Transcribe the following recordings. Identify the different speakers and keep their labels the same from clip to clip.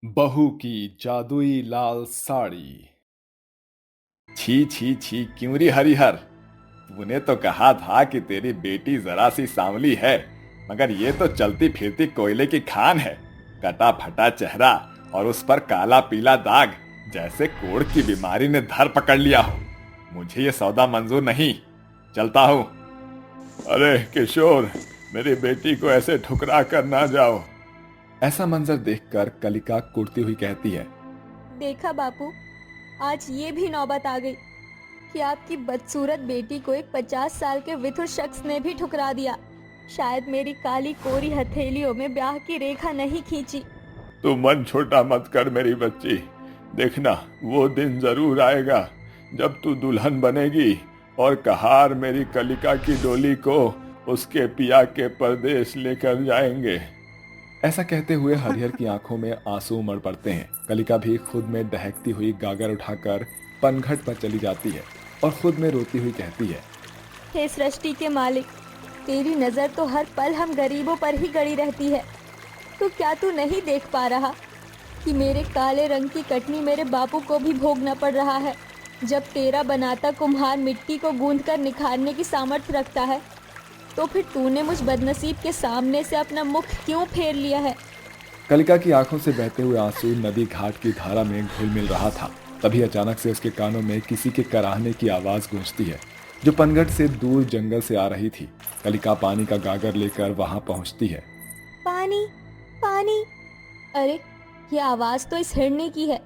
Speaker 1: बहू की जादुई लाल साड़ी। छी छी छी, क्यों री हरिहर। तूने तो कहा था कि तेरी बेटी जरा सी सांवली है, मगर ये तो चलती फिरती कोयले की खान है। कटा फटा चेहरा और उस पर काला पीला दाग, जैसे कोढ़ की बीमारी ने धर पकड़ लिया हो। मुझे ये सौदा मंजूर नहीं, चलता हूं। अरे किशोर, मेरी बेटी को ऐसे ठुकरा कर ना जाओ। ऐसा मंजर देखकर कलिका कुड़ती हुई कहती है।
Speaker 2: देखा बापू, आज ये भी नौबत आ गई कि आपकी बदसूरत बेटी को एक 50 साल के विधुर शख्स ने भी ठुकरा दिया। शायद मेरी काली कोरी हथेलियों में ब्याह की रेखा नहीं खींची।
Speaker 1: तू मन छोटा मत कर मेरी बच्ची। देखना, वो दिन जरूर आएगा जब तू दुल्हन बनेगी और कहार मेरी कलिका की डोली को उसके पिया के परदेश लेकर जाएंगे। ऐसा कहते हुए हरिहर की आंखों में आंसू उमड़ पड़ते हैं। कलिका भी खुद में दहकती हुई गागर उठाकर पनघट पर चली जाती है और खुद में रोती हुई कहती है।
Speaker 2: हे सृष्टि के मालिक, तेरी नजर तो हर पल हम गरीबों पर ही गड़ी रहती है। तो क्या तू नहीं देख पा रहा कि मेरे काले रंग की कटनी मेरे बापू को भी भोगना पड़ रहा है। जब तेरा बनाता कुम्हार मिट्टी को गूंथकर निखारने की सामर्थ्य रखता है, तो फिर तूने मुझ बदनसीब के सामने से अपना मुख क्यों फेर लिया है।
Speaker 1: कलिका की आंखों से बहते हुए आंसू नदी घाट की धारा में घुल मिल रहा था। तभी अचानक से उसके कानों में किसी के कराहने की आवाज गूंजती है, जो पनघट से दूर जंगल से आ रही थी। कलिका पानी का गागर लेकर वहां पहुंचती है।
Speaker 2: पानी, पानी। अरे, ये आवाज तो इस हिरनी की है।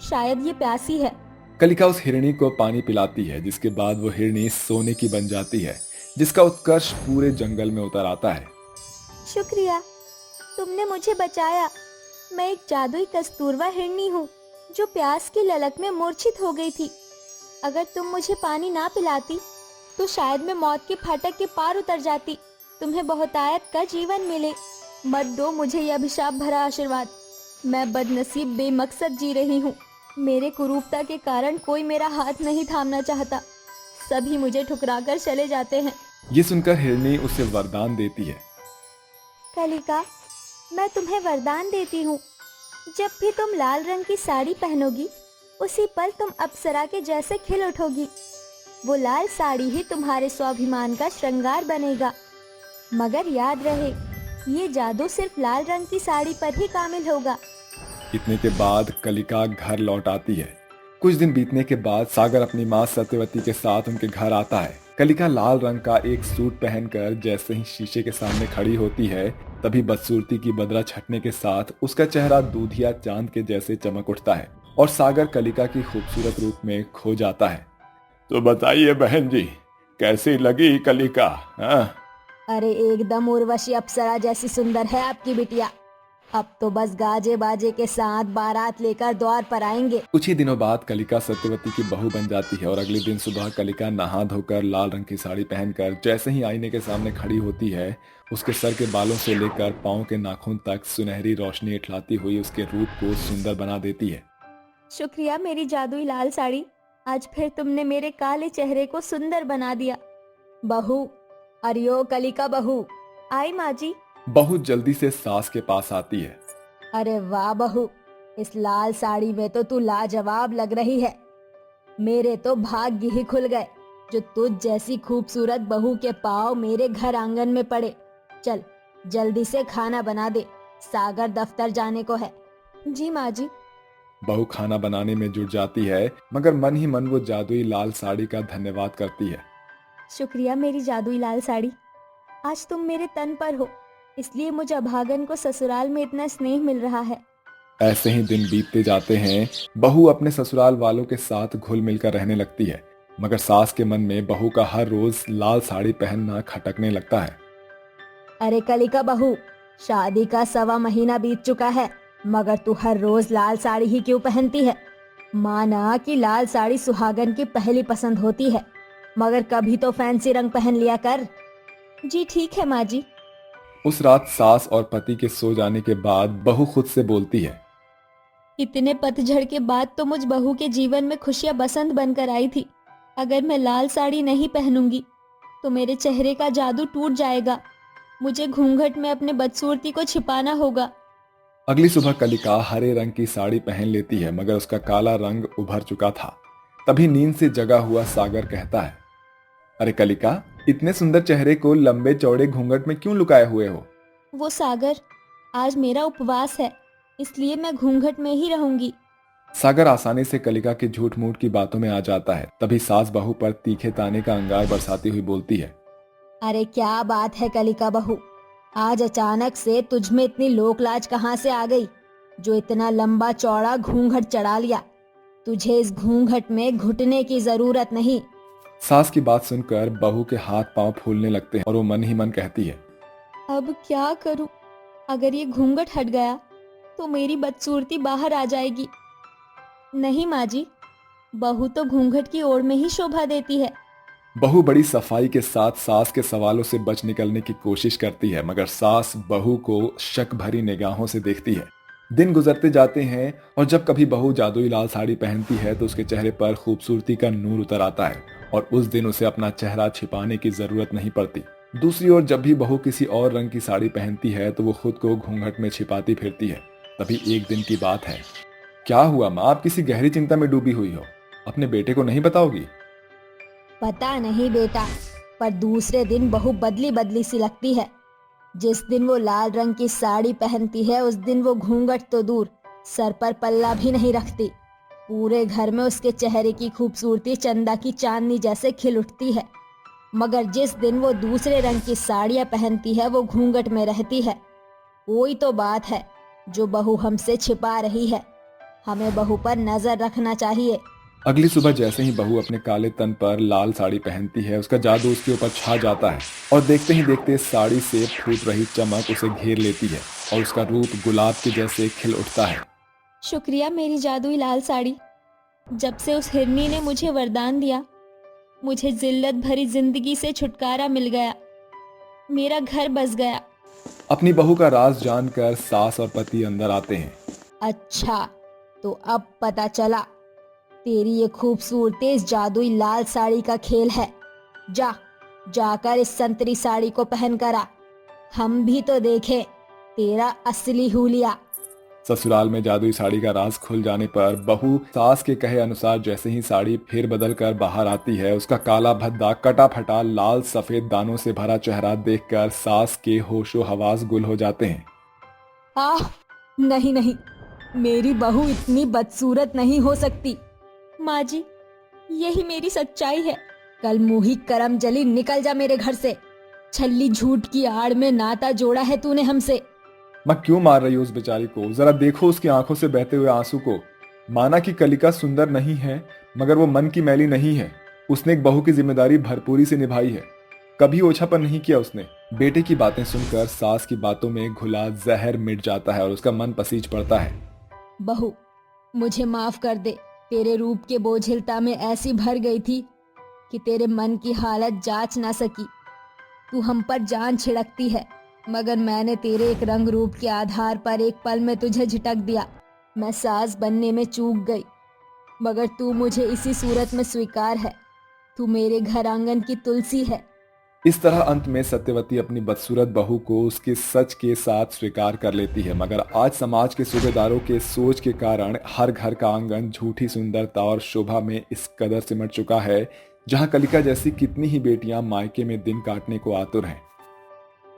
Speaker 2: शायद ये प्यासी है।
Speaker 1: कलिका उस हिरणी को पानी पिलाती है, जिसके बाद वो हिरणी सोने की बन जाती है, जिसका उत्कर्ष पूरे जंगल में उतर आता है।
Speaker 2: शुक्रिया, तुमने मुझे बचाया। मैं एक जादुई कस्तूरबा हिरनी हूँ, जो प्यास की ललक में मूर्छित हो गई थी। अगर तुम मुझे पानी ना पिलाती, तो शायद मैं मौत के फाटक के पार उतर जाती। तुम्हें बहुतायत का जीवन मिले। मत दो मुझे यह अभिशाप भरा आशीर्वाद। मैं बदनसीब बेमकसद जी रही हूँ। मेरे कुरूपता के कारण कोई मेरा हाथ नहीं थामना चाहता। सभी मुझे ठुकराकर चले जाते हैं।
Speaker 1: ये सुनकर हिरणी उसे वरदान देती है।
Speaker 2: कलिका, मैं तुम्हें वरदान देती हूँ। जब भी तुम लाल रंग की साड़ी पहनोगी, उसी पल तुम अप्सरा के जैसे खिल उठोगी। वो लाल साड़ी ही तुम्हारे स्वाभिमान का श्रृंगार बनेगा। मगर याद रहे, ये जादू सिर्फ लाल रंग की साड़ी पर ही कामिल होगा।
Speaker 1: इतने के बाद कलिका घर लौट आती है। कुछ दिन बीतने के बाद सागर अपनी माँ सत्यवती के साथ उनके घर आता है। कलिका लाल रंग का एक सूट पहनकर जैसे ही शीशे के सामने खड़ी होती है, तभी बदसूरती की बदरा छटने के साथ उसका चेहरा दूधिया चांद के जैसे चमक उठता है और सागर कलिका की खूबसूरत रूप में खो जाता है। तो बताइए बहन जी, कैसी लगी कलिका? हाँ?
Speaker 2: अरे एकदम उर्वशी अप्सरा जैसी सुंदर है आपकी बिटिया। अब तो बस गाजे बाजे के साथ बारात लेकर द्वार पर आएंगे।
Speaker 1: कुछ ही दिनों बाद कलिका सत्यवती की बहू बन जाती है और अगले दिन सुबह कलिका नहा धोकर लाल रंग की साड़ी पहनकर जैसे ही आईने के सामने खड़ी होती है, उसके सर के बालों से लेकर पांव के नाखून तक सुनहरी रोशनी इठलाती हुई उसके रूप को सुंदर बना देती है।
Speaker 2: शुक्रिया मेरी जादुई लाल साड़ी। आज फिर तुमने मेरे काले चेहरे को सुंदर बना दिया। बहू, अरियो कलिका बहू। आई माँ जी।
Speaker 1: बहू जल्दी से सास के पास आती है।
Speaker 2: अरे वाह बहू, इस लाल साड़ी में तो तू लाजवाब लग रही है। मेरे तो भाग्य ही खुल गए, जो तुझ जैसी खूबसूरत बहू के पाँव मेरे घर आंगन में पड़े। चल जल्दी से खाना बना दे, सागर दफ्तर जाने को है। जी माँ जी।
Speaker 1: बहू खाना बनाने में जुट जाती है, मगर मन ही मन वो जादुई लाल साड़ी का धन्यवाद करती है।
Speaker 2: शुक्रिया मेरी जादुई लाल साड़ी। आज तुम मेरे तन पर हो, इसलिए मुझे अभागन को ससुराल में इतना स्नेह मिल रहा है।
Speaker 1: ऐसे ही दिन बीतते जाते हैं। बहू अपने ससुराल वालों के साथ घुल मिलकर रहने लगती है, मगर सास के मन में बहू का हर रोज लाल साड़ी पहनना खटकने लगता है।
Speaker 2: अरे कलिका बहू, शादी का 1.25 महीना बीत चुका है, मगर तू हर रोज लाल साड़ी ही क्यों पहनती है? माना कि लाल साड़ी सुहागन की पहली पसंद होती है, मगर कभी तो फैंसी रंग पहन लिया कर। जी ठीक है माँ जी।
Speaker 1: उस रात सास और पति के सो जाने के बाद बहू खुद से बोलती है।
Speaker 2: इतने पतझड़ के बाद तो मुझ बहू के जीवन में खुशियां बसंत बनकर आई थी। अगर मैं लाल साड़ी नहीं पहनूंगी, तो मेरे चेहरे का जादू टूट जाएगा। मुझे घूंघट में अपने बदसूरती को छिपाना होगा।
Speaker 1: अगली सुबह कलिका हरे रंग की साड़ी पहन लेती है, मगर उसका काला रंग उभर चुका था। तभी नींद से जगा हुआ सागर कहता है, अरे कलिका, इतने सुंदर चेहरे को लंबे चौड़े घूंघट में क्यों लुकाए हुए हो?
Speaker 2: वो सागर, आज मेरा उपवास है, इसलिए मैं घूंघट में ही रहूंगी।
Speaker 1: सागर आसानी से कलिका की झूठ मूठ की बातों में आ जाता है। तभी सास बहू पर तीखे ताने का अंगार बरसाती हुई बोलती है,
Speaker 2: अरे क्या बात है कलिका बहू, आज अचानक से तुझ में इतनी लोक लाज कहाँ से आ गई जो इतना लंबा चौड़ा घूंघट चढ़ा लिया? तुझे इस घूंघट में घुटने की जरूरत नहीं।
Speaker 1: सास की बात सुनकर बहू के हाथ पांव फूलने लगते हैं और वो मन ही मन कहती है,
Speaker 2: अब क्या करूं? अगर ये घूंघट हट गया तो मेरी बदसूरती बाहर आ जाएगी। नहीं माँ जी, बहू तो घूंघट की ओर में ही शोभा देती है।
Speaker 1: बहू बड़ी सफाई के साथ सास के सवालों से बच निकलने की कोशिश करती है, मगर सास बहू को शक भरी निगाहों से देखती है। दिन गुजरते जाते हैं और जब कभी बहू जादुई लाल साड़ी पहनती है तो उसके चेहरे पर खूबसूरती का नूर उतर आता है और उस दिन उसे अपना चेहरा छिपाने की जरूरत नहीं पड़ती। दूसरी ओर जब भी बहू किसी और रंग की साड़ी पहनती है तो वो खुद को घूंघट में छिपाती फिरती है। तभी एक दिन की बात है। क्या हुआ माँ, आप किसी गहरी चिंता में डूबी हुई हो? अपने बेटे को नहीं बताओगी?
Speaker 2: पता नहीं बेटा, पर दूसरे दिन बहू बदली बदली सी लगती है। जिस दिन वो लाल रंग की साड़ी पहनती है उस दिन वो घूंघट तो दूर, सर पर पल्ला भी नहीं रखती। पूरे घर में उसके चेहरे की खूबसूरती चंदा की चांदनी जैसे खिल उठती है। मगर जिस दिन वो दूसरे रंग की साड़ियाँ पहनती है वो घूंघट में रहती है। कोई तो बात है जो बहू हमसे छिपा रही है। हमें बहू पर नजर रखना चाहिए।
Speaker 1: अगली सुबह जैसे ही बहू अपने काले तन पर लाल साड़ी पहनती है, उसका जादू उसके ऊपर छा जाता है और देखते ही देखते साड़ी से फूट रही चमक उसे घेर लेती है और उसका रूप गुलाब के जैसे खिल उठता है।
Speaker 2: शुक्रिया मेरी जादुई लाल साड़ी। जब से उस हिरनी ने मुझे वरदान दिया, मुझे जिल्लत भरी जिंदगी से छुटकारा मिल गया। मेरा घर बस गया।
Speaker 1: अपनी बहू का राज जानकर सास और पति अंदर आते हैं।
Speaker 2: अच्छा, तो अब पता चला तेरी ये खूबसूरती इस जादुई लाल साड़ी का खेल है। जाकर इस संतरी साड़ी को पहन कर आ, हम भी तो देखें तेरा असली हुलिया।
Speaker 1: ससुराल में जादुई साड़ी का राज खुल जाने पर बहू सास के कहे अनुसार जैसे ही साड़ी फिर बदल कर बाहर आती है, उसका काला भद्दा कटा फटा लाल सफेद दानों से भरा चेहरा देखकर सास के होशो हवास गुल हो जाते हैं।
Speaker 2: आह, नहीं नहीं, मेरी बहू इतनी बदसूरत नहीं हो सकती। माँ जी, यही मेरी सच्चाई है। कल मुही करम जली, निकल जा मेरे घर से। छल्ली झूठ की आड़ में नाता जोड़ा है तूने हमसे।
Speaker 1: माँ क्यों मार रही हो उस बेचारी को? जरा देखो उसकी आंखों से बहते हुए आंसू को। माना कि कलिका सुंदर नहीं है, मगर वो मन की मैली नहीं है। उसने एक बहू की जिम्मेदारी भरपूरी से निभाई है, कभी ओछापन नहीं किया उसने। बेटे की बातें सुनकर सास की बातों में घुला जहर मिट जाता है और उसका मन पसीज पड़ता है।
Speaker 2: बहू, मुझे माफ कर दे। तेरे रूप के बोझिलता में ऐसी भर गई थी कि तेरे मन की हालत जांच ना सकी। तू हम पर जान छिड़कती है, मगर मैंने तेरे एक रंग रूप के आधार पर एक पल में तुझे झिटक दिया। मैं सास बनने में चूक गई, मगर तू मुझे इसी सूरत में स्वीकार है। तू मेरे घर आंगन की तुलसी है।
Speaker 1: इस तरह अंत में सत्यवती अपनी बदसूरत बहू को उसके सच के साथ स्वीकार कर लेती है। मगर आज समाज के सूबेदारों के सोच के कारण हर घर का आंगन झूठी सुंदरता और शोभा में इस कदर सिमट चुका है, जहां कलिका जैसी कितनी ही बेटियां मायके में दिन काटने को आतुर हैं।